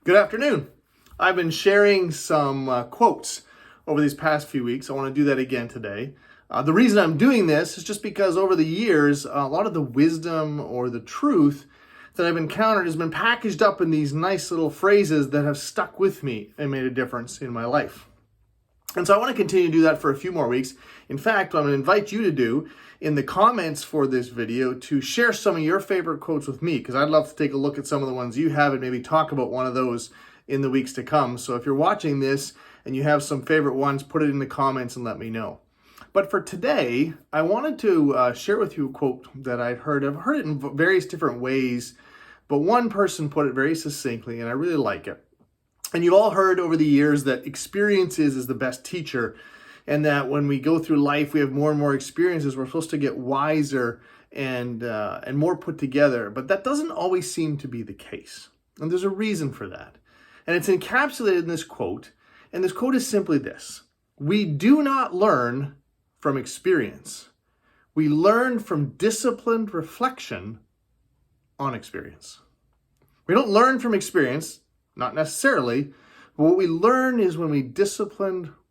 Good afternoon. I've been sharing some quotes over these past few weeks. I want to do that again today. The reason I'm doing this is just because over the years, a lot of the wisdom or the truth that I've encountered has been packaged up in these nice little phrases that have stuck with me and made a difference in my life. And so I want to continue to do that for a few more weeks. In fact, what I'm going to invite you to do in the comments for this video to share some of your favorite quotes with me, because I'd love to take a look at some of the ones you have and maybe talk about one of those in the weeks to come. So if you're watching this and you have some favorite ones, put it in the comments and let me know. But for today, I wanted to share with you a quote that I've heard. I've heard it in various different ways, but one person put it very succinctly, and I really like it. And you've all heard over the years that experiences is the best teacher, and that when we go through life, we have more and more experiences. We're supposed to get wiser and more put together, but that doesn't always seem to be the case. And there's a reason for that. And it's encapsulated in this quote, and this quote is simply this: we do not learn from experience. We learn from disciplined reflection on experience. We don't learn from experience, not necessarily, but what we learn is when we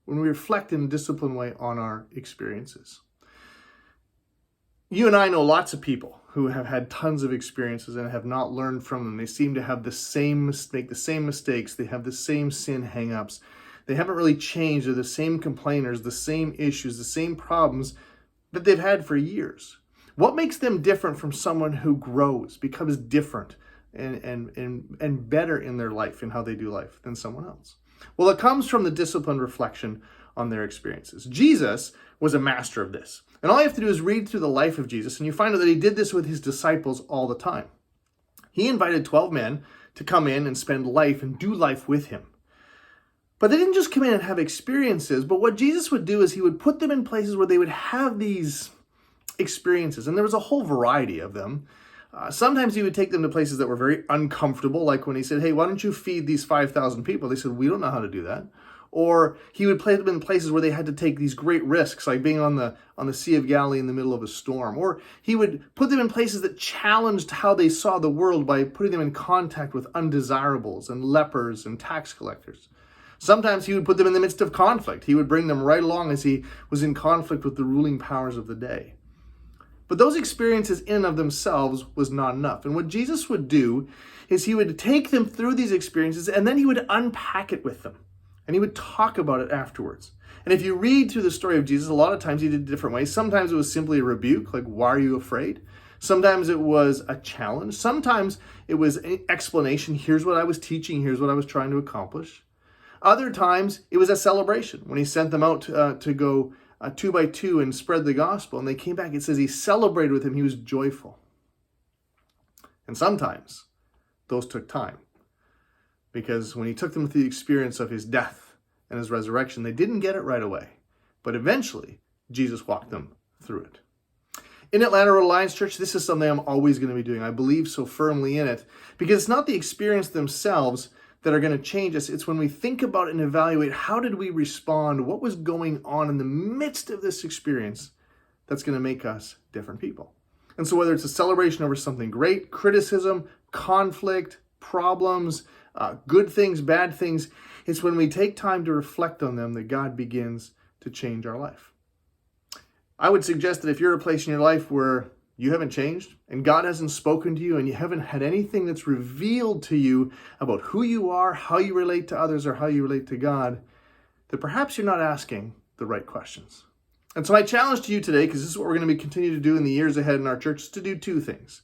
reflect in a disciplined way on our experiences. You and I know lots of people who have had tons of experiences and have not learned from them. They seem to have make the same mistakes. They have the same sin hang-ups. They haven't really changed. They're the same complainers, the same issues, the same problems that they've had for years. What makes them different from someone who grows, becomes different, and better in their life and how they do life than someone else? Well, it comes from the disciplined reflection on their experiences. Jesus was a master of this. And all you have to do is read through the life of Jesus, and you find out that he did this with his disciples all the time. He invited 12 men to come in and spend life and do life with him. But they didn't just come in and have experiences, but what Jesus would do is he would put them in places where they would have these experiences. And there was a whole variety of them. Sometimes he would take them to places that were very uncomfortable, like when he said, hey, why don't you feed these 5,000 people? They said, we don't know how to do that. Or he would place them in places where they had to take these great risks, like being on the Sea of Galilee in the middle of a storm. Or he would put them in places that challenged how they saw the world by putting them in contact with undesirables and lepers and tax collectors. Sometimes he would put them in the midst of conflict. He would bring them right along as he was in conflict with the ruling powers of the day. But those experiences in and of themselves was not enough. And what Jesus would do is he would take them through these experiences and then he would unpack it with them. And he would talk about it afterwards. And if you read through the story of Jesus, a lot of times he did it different ways. Sometimes it was simply a rebuke, like, why are you afraid? Sometimes it was a challenge. Sometimes it was an explanation. Here's what I was teaching. Here's what I was trying to accomplish. Other times it was a celebration when he sent them out to go 2 by 2 and spread the gospel. And they came back. It says he celebrated with him. He was joyful. And sometimes those took time, because when he took them through the experience of his death and his resurrection, they didn't get it right away. But eventually, Jesus walked them through it. In Atlanta Road Alliance Church, this is something I'm always going to be doing. I believe so firmly in it, because it's not the experience themselves that are going to change us. It's when we think about and evaluate, how did we respond? What was going on in the midst of this experience that's going to make us different people? And so whether it's a celebration over something great, criticism, conflict, problems, good things, bad things, it's when we take time to reflect on them that God begins to change our life. I would suggest that if you're at a place in your life where you haven't changed and God hasn't spoken to you and you haven't had anything that's revealed to you about who you are, how you relate to others, or how you relate to God, that perhaps you're not asking the right questions. And so my challenge to you today, because this is what we're going to be continuing to do in the years ahead in our church, is to do two things.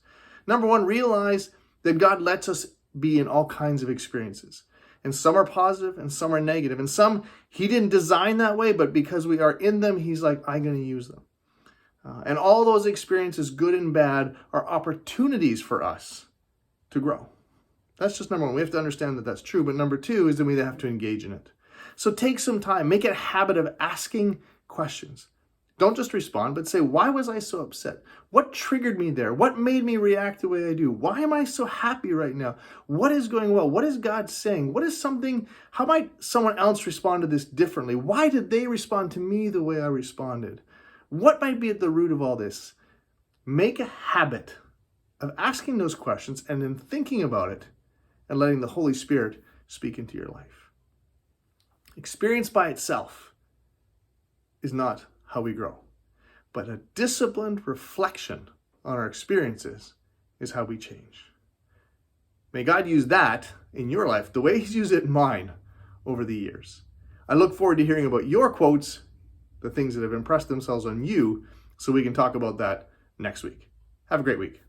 Number one, realize that God lets us be in all kinds of experiences. And some are positive and some are negative. And some he didn't design that way, but because we are in them, he's like, I'm going to use them. And all those experiences, good and bad, are opportunities for us to grow. That's just number one. We have to understand that that's true. But number two is that we have to engage in it. So take some time. Make it a habit of asking questions. Don't just respond, but say, why was I so upset? What triggered me there? What made me react the way I do? Why am I so happy right now? What is going well? What is God saying? How might someone else respond to this differently? Why did they respond to me the way I responded? What might be at the root of all this? Make a habit of asking those questions and then thinking about it and letting the Holy Spirit speak into your life. Experience by itself is not how we grow, but a disciplined reflection on our experiences is how we change. May God use that in your life the way He's used it in mine over the years. I look forward to hearing about your quotes, the things that have impressed themselves on you, so we can talk about that next week. Have a great week.